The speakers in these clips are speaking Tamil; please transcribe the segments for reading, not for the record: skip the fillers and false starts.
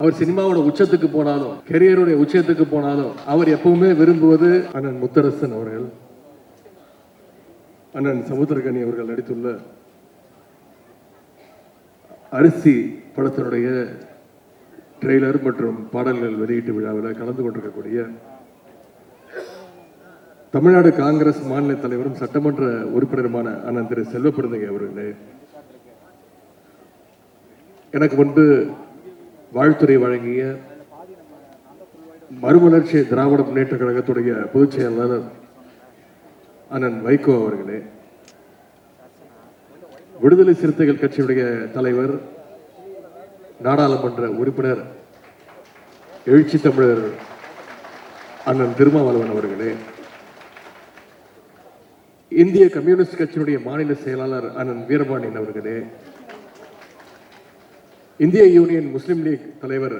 அவர் சினிமாவோட உச்சத்துக்கு போனாலும், கெரியருடைய உச்சத்துக்கு போனாலும், அவர் எப்பவுமே விரும்புவது அண்ணன் முத்தரசன் அவர்கள், அண்ணன் சமுத்திரக்கனி அவர்கள் நடித்துள்ள அரிசி படத்தினுடைய ட்ரெய்லர் மற்றும் பாடல்கள் வெளியீட்டு விழாவில் கலந்து கொண்டிருக்கக்கூடிய தமிழ்நாடு காங்கிரஸ் மாநில தலைவரும் சட்டமன்ற உறுப்பினருமான அண்ணன் திரு செல்வப்பிரந்தகை அவர்களே, எனக்கு முன்பு வாழ்த்துறை வழங்கிய மறுமலர்ச்சி திராவிட முன்னேற்ற கழகத்துடைய பொதுச் செயலாளர் அண்ணன் வைகோ அவர்களே, விடுதலை சிறுத்தைகள் கட்சியுடைய தலைவர் நாடாளுமன்ற உறுப்பினர் எழுச்சி தமிழர் அண்ணன் திருமாவளவன் அவர்களே, இந்திய கம்யூனிஸ்ட் கட்சியினுடைய மாநில செயலாளர் அண்ணன் வீரபாண்டியன் அவர்களே, இந்திய யூனியன் முஸ்லிம் லீக் தலைவர்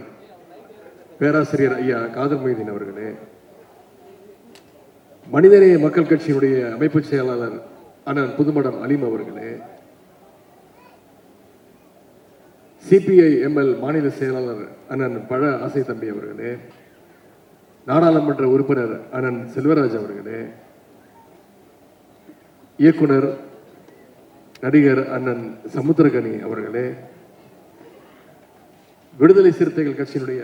பேராசிரியர் ஐயா காதர் மொய்தீன் அவர்களே, மனிதநேய மக்கள் கட்சியினுடைய அமைப்பு செயலாளர் அண்ணன் புதுமடம் அலீம் அவர்களே, சிபிஐ எம்எல் மாநில செயலாளர் அண்ணன் பழ ஆசை தம்பி அவர்களே, நாடாளுமன்ற உறுப்பினர் அண்ணன் செல்வராஜ் அவர்களே, இயக்குனர் நடிகர் அண்ணன் சமுத்திரகனி அவர்களே, விடுதலை சிறுத்தைகள் கட்சியினுடைய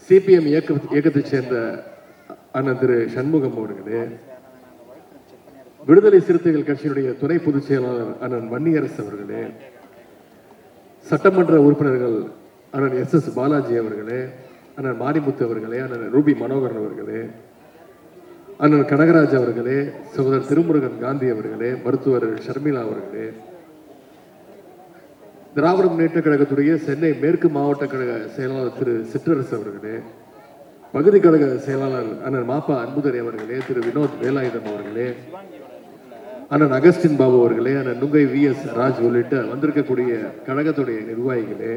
சிபிஎம் இயக்கத்தைச் சேர்ந்த அண்ணன் திரு சண்முகம் அவர்களே, விடுதலை சிறுத்தைகள் கட்சியினுடைய துணை பொதுச் செயலாளர் அண்ணன் வன்னியரசு அவர்களே, சட்டமன்ற உறுப்பினர்கள் அண்ணன் எஸ் பாலாஜி அவர்களே, அண்ணன் மாரிமுத்து அவர்களே, அண்ணன் ரூபி மனோகரன் அவர்களே, அண்ணன் கனகராஜ் அவர்களே, சகோதரர் திருமுருகன் காந்தி அவர்களே, மருத்துவர் ஷர்மிளா அவர்களே, திராவிட முன்னேற்ற கழகத்துடைய சென்னை மேற்கு மாவட்ட கழக செயலாளர் திரு சிற்றரசு அவர்களே, பகுதி கழக செயலாளர் அண்ணன் மாப்பா அன்புதரை அவர்களே, திரு வினோத் வேலாயுதம் அவர்களே, அண்ணன் அகஸ்டின் பாபு அவர்களே, அண்ணன் நுங்கை VS ராஜ் உள்ளிட்ட வந்திருக்கக்கூடிய கழகத்துடைய நிர்வாகிகளே,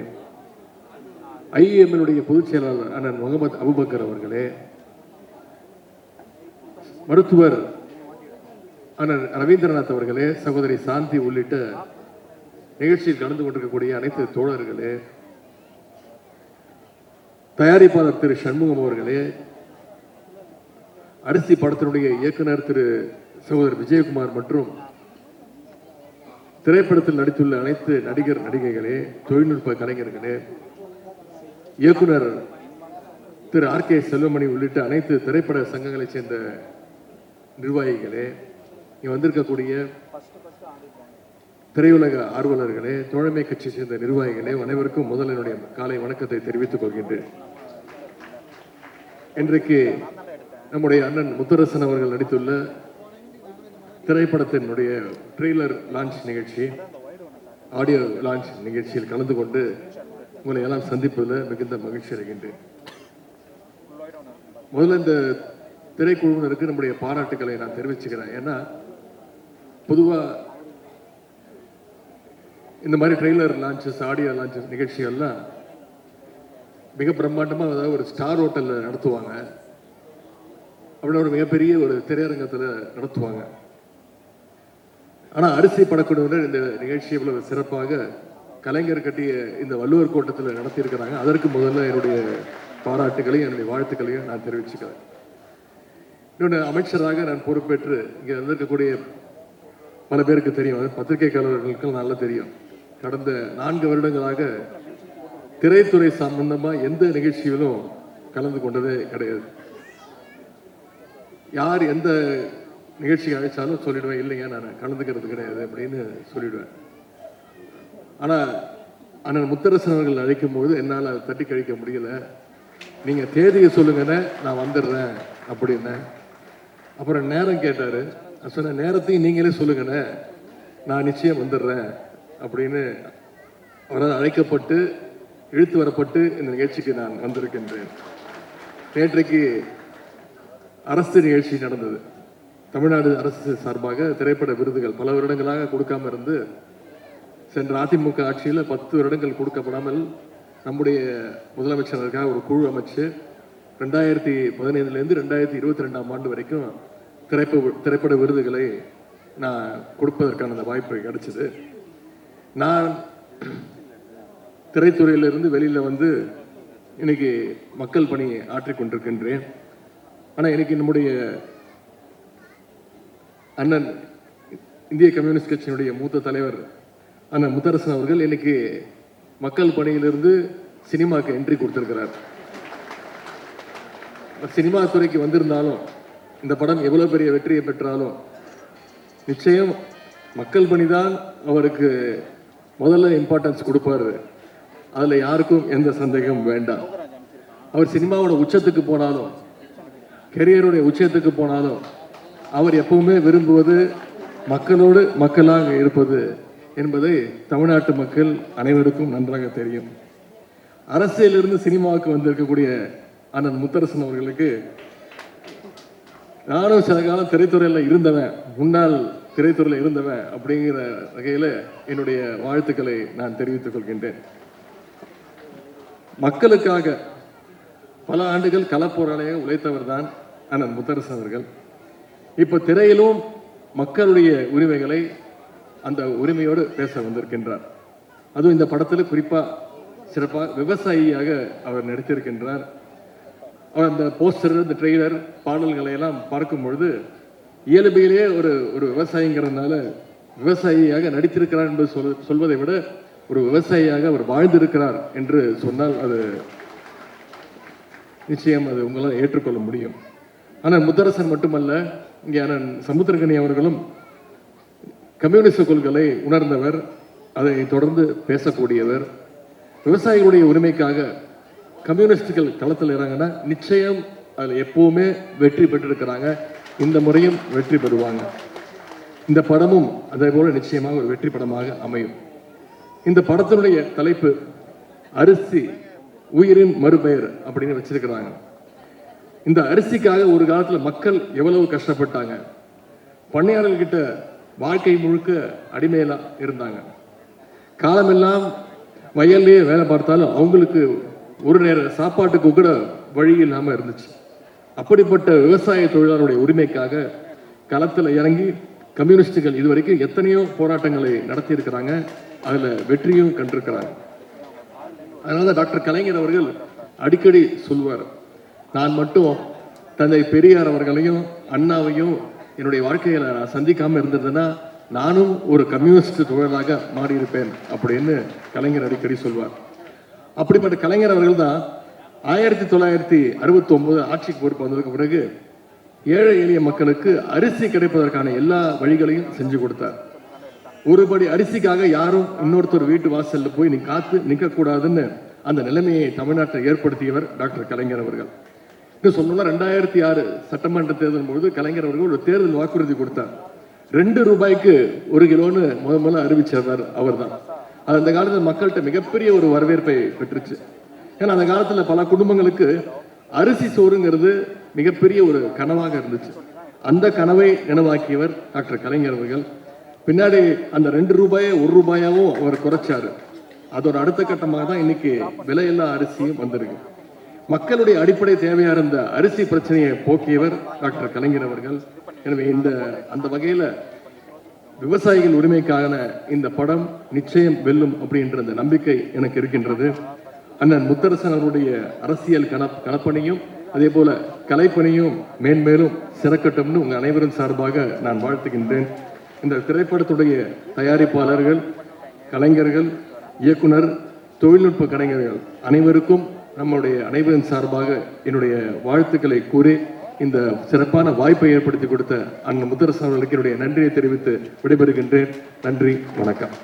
IEMனுடைய பொதுச் செயலாளர் அண்ணன் முகமது அபுபக்கர் அவர்களே, மருத்துவர் அண்ணன் ரவீந்திரநாத் அவர்களே, சகோதரி சாந்தி உள்ளிட்ட நிகழ்ச்சியில் கலந்து கொண்டிருக்கக்கூடிய அனைத்து தோழர்களே, தயாரிப்பாளர் திரு சண்முகம் அவர்களே, அரிசி படத்தினுடைய இயக்குனர் திரு சகோதரர் விஜயகுமார் மற்றும் திரைப்படத்தில் நடித்துள்ள அனைத்து நடிகர் நடிகைகளே, தொழில்நுட்ப கலைஞர்களே, இயக்குனர் திரு RK செல்வமணி உள்ளிட்ட அனைத்து திரைப்பட சங்கங்களைச் சேர்ந்த நிர்வாகிகளே, இங்க வந்திருக்கக்கூடிய திரையுலக ஆர்வலர்களே, தோழமை கட்சி சேர்ந்த நிர்வாகிகளே, அனைவருக்கும் முதல் என்னுடைய காலை வணக்கத்தை தெரிவித்துக் கொள்கின்றேன். இன்றைக்கு நம்முடைய அண்ணன் முத்தரசன் அவர்கள் நடித்துள்ள திரைப்படத்தினுடைய ட்ரெய்லர் லான்ச் நிகழ்ச்சி, ஆடியோ லான்ச் நிகழ்ச்சியில் கலந்து கொண்டு உங்களை எல்லாம் சந்திப்பதில் மிகுந்த மகிழ்ச்சி அடைகின்றேன். முதல்ல இந்த திரைக்குழுவினருக்கு நம்முடைய பாராட்டுக்களை நான் தெரிவிச்சுக்கிறேன். ஏன்னா பொதுவாக இந்த மாதிரி ட்ரெய்லர் லான்ச்சஸ், ஆடியோ லான்ச்சஸ் நிகழ்ச்சிகள்லாம் மிக பிரம்மாண்டமாக, அதாவது ஒரு ஸ்டார் ஹோட்டலில் நடத்துவாங்க, அப்படின்னா ஒரு மிகப்பெரிய ஒரு திரையரங்கத்தில் நடத்துவாங்க. ஆனால் அரிசி படக்குழுவினர் இந்த நிகழ்ச்சி இவ்வளவு சிறப்பாக கலைஞர் கட்டிய இந்த வள்ளுவர் கோட்டத்தில் நடத்தியிருக்கிறாங்க. அதற்கு முதல்ல என்னுடைய பாராட்டுகளையும் என்னுடைய வாழ்த்துக்களையும் நான் தெரிவிச்சுக்கிறேன். இன்னொன்று, அமைச்சராக நான் பொறுப்பேற்று இங்கே வந்திருக்கக்கூடிய பல பேருக்கு தெரியும், பத்திரிகையாளர்களுக்கு நல்லா தெரியும், கடந்த 4 வருடங்களாக திரைத்துறை சம்பந்தமாக எந்த நிகழ்ச்சியிலும் கலந்து கொண்டதே கிடையாது. யார் எந்த நிகழ்ச்சிக்கு அழைச்சாலும் சொல்லிடுவேன், இல்லைங்க நான் கலந்துக்கிறது கிடையாது அப்படின்னு சொல்லிடுவேன். ஆனால் அண்ணன் முத்தரசன் அவர்கள் அழைக்கும் போது என்னால் அதை தட்டி கழிக்க முடியல. நீங்கள் தேதியை சொல்லுங்கன்னு நான் வந்துடுறேன் அப்படின்னு. அப்புறம் நேரம் கேட்டார். சொன்ன நேரத்தையும் நீங்களே சொல்லுங்கண்ணே, நான் நிச்சயம் வந்துடுறேன் அப்படின்னு அவரால் அழைக்கப்பட்டு இழுத்து வரப்பட்டு இந்த நிகழ்ச்சிக்கு நான் வந்திருக்கின்றேன். நேற்றைக்கு அரசு நிகழ்ச்சி நடந்தது. தமிழ்நாடு அரசு சார்பாக திரைப்பட விருதுகள் பல வருடங்களாக கொடுக்காம இருந்து, சென்ற அதிமுக ஆட்சியில் 10 வருடங்கள் கொடுக்கப்படாமல் நம்முடைய முதலமைச்சருக்காக ஒரு குழு அமைச்சு 2015 2022 ஆண்டு வரைக்கும் திரைப்பட விருதுகளை நான் கொடுப்பதற்கான அந்த வாய்ப்பு கிடைச்சது. நான் திரைத்துறையிலிருந்து வெளியில் வந்து இன்னைக்கு மக்கள் பணியை ஆற்றிக் கொண்டிருக்கின்றேன். ஆனால் இன்னைக்கு நம்முடைய அண்ணன் இந்திய கம்யூனிஸ்ட் கட்சியினுடைய மூத்த தலைவர் அண்ணன் முத்தரசன் அவர்கள் இன்னைக்கு மக்கள் பணியிலிருந்து சினிமாவுக்கு என்ட்ரி கொடுத்திருக்கிறார். சினிமா துறைக்கு வந்திருந்தாலும் இந்த படம் எவ்வளவு பெரிய வெற்றியை பெற்றாலும் நிச்சயம் மக்கள் பணிதான் அவருக்கு முதல்ல இம்பார்ட்டன்ஸ் கொடுப்பாரு. அதில் யாருக்கும் எந்த சந்தேகமும் வேண்டாம். அவர் சினிமாவோட உச்சத்துக்கு போனாலும் கெரியருடைய உச்சத்துக்கு போனாலும் அவர் எப்பவுமே விரும்புவது மக்களோடு மக்களாக இருப்பது என்பதை தமிழ்நாட்டு மக்கள் அனைவருக்கும் நன்றாக தெரியும். அரசியலிருந்து சினிமாவுக்கு வந்திருக்கக்கூடிய அண்ணன் முத்தரசன் அவர்களுக்கு நானும் சில காலம் திரைத்துறையில் இருந்தவன், முன்னாள் திரைத்துறையில் இருந்தவன் அப்படிங்கிற வகையில் என்னுடைய வாழ்த்துக்களை நான் தெரிவித்துக் கொள்கின்றேன். மக்களுக்காக பல ஆண்டுகள் களப்போராளியாக உழைத்தவர் தான் அண்ணன் முத்தரசன் அவர்கள். இப்போ திரையிலும் மக்களுடைய உரிமைகளை அந்த உரிமையோடு பேச வந்திருக்கின்றார். அதுவும் இந்த படத்தில் குறிப்பாக சிறப்பாக விவசாயியாக அவர் நடித்திருக்கின்றார். அவர் அந்த போஸ்டர், இந்த ட்ரெய்லர், பாடல்களை எல்லாம் பார்க்கும் பொழுது இயல்பிலேயே ஒரு விவசாயிங்கிறதுனால விவசாயியாக நடித்திருக்கிறார் என்று சொல்வதை விட ஒரு விவசாயியாக அவர் வாழ்ந்திருக்கிறார் என்று சொன்னால் அது நிச்சயம் அது உங்களால் ஏற்றுக்கொள்ள முடியும். ஆனால் முத்தரசன் மட்டுமல்ல, இங்கே அண்ணன் சமுத்திரகனி அவர்களும் கம்யூனிஸ்ட் கொள்கைகளை உணர்ந்தவர், அதை தொடர்ந்து பேசக்கூடியவர். விவசாயிகளுடைய உரிமைக்காக கம்யூனிஸ்டுகள் களத்தில் இறங்கினா நிச்சயம் அதில் எப்பவுமே வெற்றி பெற்றிருக்கிறாங்க. இந்த முறையும் வெற்றி பெறுவாங்க. இந்த படமும் அதே போல நிச்சயமாக ஒரு வெற்றி படமாக அமையும். இந்த படத்தினுடைய தலைப்பு அரிசி உயிரின் மறுபெயர் அப்படின்னு வச்சிருக்கிறாங்க. இந்த அரிசிக்காக ஒரு காலத்தில் மக்கள் எவ்வளவு கஷ்டப்பட்டாங்க. பண்ணையாளர்கிட்ட வாழ்க்கை முழுக்க அடிமையெல்லாம் இருந்தாங்க. காலமெல்லாம் வயல்லையே வேலை பார்த்தாலும் அவங்களுக்கு ஒரு நேர சாப்பாட்டுக்கு கூட வழி இல்லாமல் இருந்துச்சு. அப்படிப்பட்ட விவசாய தொழிலாளருடைய உரிமைக்காக களத்தில் இறங்கி கம்யூனிஸ்டுகள் இதுவரைக்கும் எத்தனையோ போராட்டங்களை நடத்தி இருக்கிறாங்க. அதில் வெற்றியும் கண்டிருக்கிறாங்க. அதனால டாக்டர் கலைஞர் அவர்கள் அடிக்கடி சொல்வார், நான் மட்டும் தந்தை பெரியார் அவர்களையும் அண்ணாவையும் என்னுடைய வாழ்க்கையில் நான் சந்திக்காமல் இருந்ததுன்னா நானும் ஒரு கம்யூனிஸ்ட் தொழிலாக மாறியிருப்பேன் அப்படின்னு கலைஞர் அடிக்கடி சொல்வார். அப்படிப்பட்ட கலைஞர் அவர்கள் தான் 1969 ஆட்சிக்கு பொறுப்பு வந்ததுக்கு பிறகு ஏழை எளிய மக்களுக்கு அரிசி கிடைப்பதற்கான எல்லா வழிகளையும் செஞ்சு கொடுத்தார். ஒருபடி அரிசிக்காக யாரும் இன்னொருத்தர் வீட்டு வாசல்ல போய் நீ காத்து நிற்கக்கூடாதுன்னு அந்த நிலைமையை தமிழ்நாட்டில் ஏற்படுத்தியவர் டாக்டர் கலைஞர் அவர்கள். இன்னும் சொல்லணும்னா 2006 சட்டமன்ற தேர்தல் பொழுது கலைஞர் அவர்கள் ஒரு தேர்தல் வாக்குறுதி கொடுத்தார். 2 ரூபாய்க்கு 1 கிலோன்னு முதல்ல அறிவிச்சவர் அவர் தான். அது அந்த காலத்தில் மக்கள்கிட்ட மிகப்பெரிய ஒரு வரவேற்பை பெற்றுச்சு. ஏன்னா அந்த காலத்தில் பல குடும்பங்களுக்கு அரிசி சோறுங்கிறது மிகப்பெரிய ஒரு கனவாக இருந்துச்சு. அந்த கனவை நினைவாக்கியவர் டாக்டர் கலைஞர் அவர்கள். பின்னாடி அந்த 2 ரூபாயை 1 ரூபாயாவும் அவர் குறைச்சாரு. அதோட அடுத்த கட்டமாக தான் இன்னைக்கு விலையில்லா அரிசியும் வந்திருக்கு. மக்களுடைய அடிப்படை தேவையா இருந்த அரிசி பிரச்சனையை போக்கியவர் டாக்டர் கலைஞர் அவர்கள். எனவே அந்த வகையில் விவசாயிகள் உரிமைக்கான இந்த படம் நிச்சயம் வெல்லும் அப்படின்ற அந்த நம்பிக்கை எனக்கு இருக்கின்றது. அண்ணன் முத்தரசன் அவருடைய அரசியல் கணப்பணியும் அதே போல கலைப்பணியும் மேன்மேலும் சிறக்கட்டும்னு உங்கள் அனைவரும் சார்பாக நான் வாழ்த்துகின்றேன். இந்த திரைப்படத்துடைய தயாரிப்பாளர்கள், கலைஞர்கள், இயக்குனர், தொழில்நுட்ப கலைஞர்கள் அனைவருக்கும் நம்முடைய அனைவரின் சார்பாக என்னுடைய வாழ்த்துக்களை கூறி இந்த சிறப்பான வாய்ப்பை ஏற்படுத்தி கொடுத்த அண்ணன் முத்தரசன் அவர்களுக்கு என்னுடைய நன்றியை தெரிவித்து விடைபெறுகின்றேன். நன்றி, வணக்கம்.